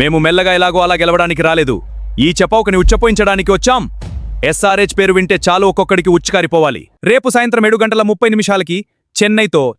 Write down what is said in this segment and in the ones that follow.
మేము మెల్లగా ఎలాగో అలా గెలవడానికి రాలేదు. ఈ చపౌకని ఉచ్చపోయించడానికి వచ్చాం. ఎస్ఆర్హెచ్ పేరు వింటే చాలు ఒక్కొక్కడికి ఉచ్చుకారిపోవాలి. రేపు సాయంత్రం 7:30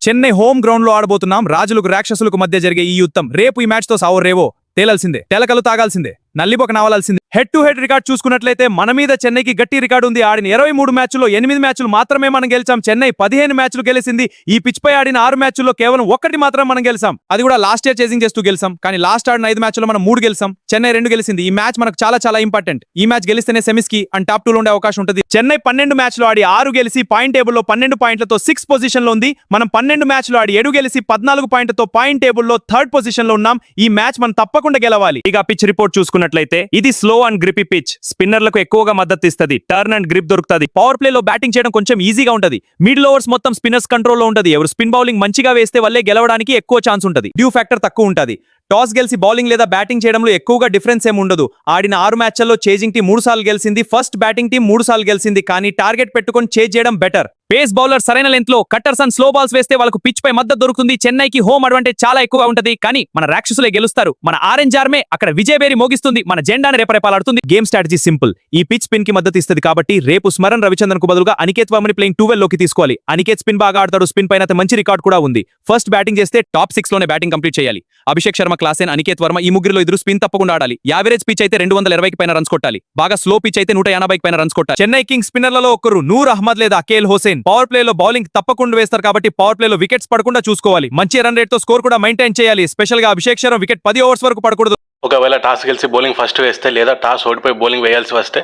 చెన్నై హోమ్ గ్రౌండ్ లో ఆడబోతున్నాం. రాజులకు రాక్షసులకు మధ్య జరిగే ఈ యుద్ధం రేపు ఈ మ్యాచ్ తో సావో రేవో తేలాల్సిందే. తెలకలు తాగాల్సిందే. నల్లిబొక నావాల్సిందే. హెడ్ టు హెడ్ రికార్డ్ చూసుకున్నట్లయితే మన మీద చెన్నైకి గట్టి రికార్డు ఉంది. ఆడిన 23 మ్యాచ్ల్లో 8 మ్యాచ్లు మాత్రమే మనం గెలిచాం. చెన్నై 15 మ్యాచ్లు గెలిచింది. ఈ పిచ్ పై ఆడిన 6 మ్యాచ్ల్లో కేవలం 1 మాత్రం మనం గెలిచాం. అది కూడా లాస్ట్ ఇయర్ చేసింగ్ చేస్తూ గెలిచాం. కానీ లాస్ట్ ఆడిన 5 మ్యాచ్ల్లో మనం 3 గెలిచాం. చెన్నై 2 గెలిచింది. ఈ మ్యాచ్ మనకు చాలా ఇంపార్టెంట్. ఈ మ్యాచ్ గెలిస్తేనే సెమీస్ కి అండ్ టాప్ 2 లో ఉండే అవకాశం ఉంటుంది. చెన్నై 12 మ్యాచ్లు ఆడి 6 గెలిచి పాయింట్ టేబుల్లో 12 పాయింట్లతో 6th పొజిషన్ లో ఉంది. మనం 12 మ్యాచ్లు ఆడి 7 గెలిచి 14 పాయింట్లతో పాయింట్ టేబుల్లో 3rd పొజిషన్ లో ఉన్నాం. ఈ మ్యాచ్ మనం తప్పకుండా గెలవాలి. ఇక పిచ్ రిపోర్ట్ చూసుకున్నట్లయితే ఇది స్లో అండ్ గ్రిపీ పిచ్. స్పిన్నర్లకు ఎక్కువగా మద్దతు ఇస్తుంది. టర్న్ అండ్ గ్రిప్ దొరుకుతుంది. పవర్ ప్లే లో బ్యాటింగ్ చేయడం కొంచెం ఈజీగా ఉంటది. మిడిల్ ఓవర్స్ మొత్తం స్పిన్నర్స్ కంట్రోల్లో ఉంటది. ఎవరు స్పిన్ బౌలింగ్ మంచిగా వేస్తే వల్లే గెలవడానికి ఎక్కువ ఛాన్స్ ఉంటది. డ్యూ ఫ్యాక్టర్ తక్కువ ఉంటది. టాస్ గెలిచి బౌలింగ్ లేదా బ్యాటింగ్ చేయడంలో ఎక్కువగా డిఫరెన్స్ ఏమి ఉండదు. ఆడిన 6 మ్యాచ్ల్లో చేజింగ్ టీం 3 సార్లు గెలిచింది. ఫస్ట్ బ్యాటింగ్ టీం 3 సార్లు గెలిచింది. కానీ టార్గెట్ పెట్టుకొని చేజ్ చేయడం బెటర్. పేస్ బౌలర్ సరైన లెంత్ లో కట్టర్స్ అండ్ స్లో బాల్స్ వేస్తే వాళ్ళకు పిచ్ పై మద్దతు దొరుకుతుంది. చెన్నైకి హోమ్ అడ్వాంటేజ్ చాలా ఎక్కువగా ఉంటది. కానీ మన రాక్షసులే గెలుస్తారు. మన ఆరెంజ్ ఆర్మే అక్కడ విజయబేరి మోగిస్తుంది. మన జెండాని రేపరేపాలాడుతుంది. Game strategy simple. ఈ పిచ్ స్పిన్ కి మద్దతు ఇస్తుంది. కాబట్టి రేపు స్మరణ్ రవిచంద్రన్ కు బదులుగా అనికేత్ వర్మని ప్లేయింగ్ 12 లోకి తీసుకోవాలి. అనికేత్ స్పిన్ బాగా ఆడతాడు. స్పిన్ పైన మంచి రికార్డ్ కూడా ఉంది. ఫస్ట్ బ్యాటింగ్ చేస్తే టాప్ 6 లోనే బ్యాటింగ్ కంప్లీట్ చేయాలి. అభిషేక్ శర్మ, క్లాసెన్, అనికేత్ వర్మ ఈ ముగ్గురిలో ఇద్దరు స్పిన్ తప్పకుండా ఆడాలి. యావరేజ్ పిచ్ అయితే 220కి పైన రన్స్ కొట్టాలి. బాగా స్లో పిచ్ అయితే 180కి పైన రన్స్ కొట్టాలి. చెన్నై కింగ్స్ స్పిన్నర్లలో ఒకరు నూర్ అహ్మద్ లేదా అకేల్ హుసేన్. పవర్ ప్లే లో బౌలింగ్ తప్పకుండా వేస్తారు. కాబట్టి పవర్ ప్లే లో వికెట్స్ పడకుండా చూసుకోవాలి. మంచి రన్ రేట్ తో స్కోర్ కూడా మెయింటైన్ చేయాలి. స్పెషల్ గా అభిషేక్ శర్మ వికెట్ 10 ఓవర్స్ వరకు పడకూడదు. ఒకవేళ టాస్ గెలిచి బౌలింగ్ ఫస్ట్ వేస్తే లేదా టాస్ ఓడిపోయి బౌలింగ్ వేయాల్సి వస్తే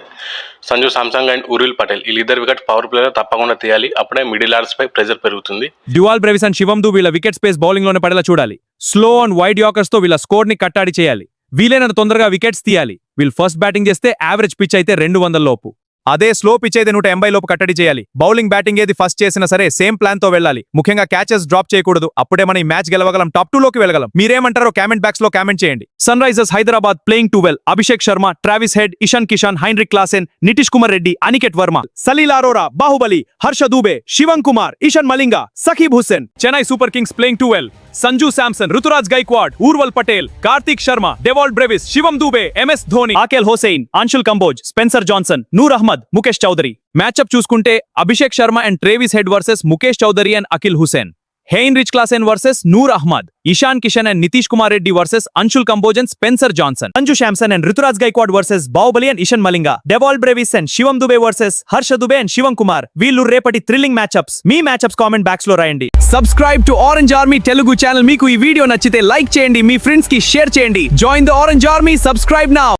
సంజు సామ్సంగ్ అండ్ ఉర్విల్ పటేల్ వీళ్ళిద్దరు వికెట్ పవర్ ప్లేలో తప్పకుండా తీయాలి. అప్పుడే మిడిల్ ఆర్డర్స్ పై ప్రెజర్ పెరుగుతుంది. డ్యూవాల్ బ్రెవిస్ అండ్ శివం దూబే వీళ్ళ వికెట్ స్పేస్ బౌలింగ్ లోనే పడేలా చూడాలి. స్లో అండ్ వైడ్ యార్కర్స్ తో వీళ్ళ స్కోర్ ని కట్టాడి చేయాలి. వీలైనంత తొందరగా వికెట్స్ తీయాలి. వీళ్ళు ఫస్ట్ బ్యాటింగ్ చేస్తే యావరేజ్ పిచ్ అయితే 200 లోపు. అదే స్లో పిచ్ అయితే 180 లోపు కట్టడి చేయాలి. బౌలింగ్ బ్యాటింగ్ ఏది ఫస్ట్ చేసినా సరే సేమ్ ప్లాన్ తో వెళ్ళాలి. ముఖ్యంగా క్యాచెస్ డ్రాప్ చేయకూడదు. అప్పుడే మనం ఈ మ్యాచ్ గెలవగలం. టాప్ 2 లోకి వెళ్ళగలం. మీరేమంటారో కామెంట్ బాక్స్ లో కామెంట్ చేయండి. Sunrisers Hyderabad playing 12 Abhishek Sharma, Travis Head, Ishan Kishan, Heinrich Klaasen, Nitish Kumar Reddy, Aniket Verma, Salil Arora, Baahubali, Harsha Dubey, Shivam Kumar, Eshan Malinga, Sakib Hussain. Chennai super kings playing 12 Sanju Samson, Ruturaj Gaikwad, Urvil Patel, Kartik Sharma, Dewald Brevis, Shivam Dube, MS Dhoni, Akeal Hosein, Anshul Kamboj, Spencer Johnson, Noor Ahmad, Mukesh Choudhary. మ్యాచ్అప్ చూసుకుంటే Abhishek Sharma and Travis Head versus Mukesh Choudhary and Akeal Hosein. Heinrich Klaasen versus Noor Ahmad, Ishan Kishan and Nitish Kumar Reddy versus Anshul Kamboj and Spencer Johnson. Sanju Samson and Ruturaj Gaikwad versus Baahubali and Eshan Malinga. Dewald Brevis and Shivam Dube versus Harsha Dubey and Shivam Kumar. వీళ్ళు రేపటి thrilling matchups. మీ matchups comment box లో రాయండి. Subscribe to orange army Telugu channel. మీకు ఈ video నచ్చితే like చేయండి. మీ friends కి షేర్ చేయండి. Join the orange army. Subscribe now.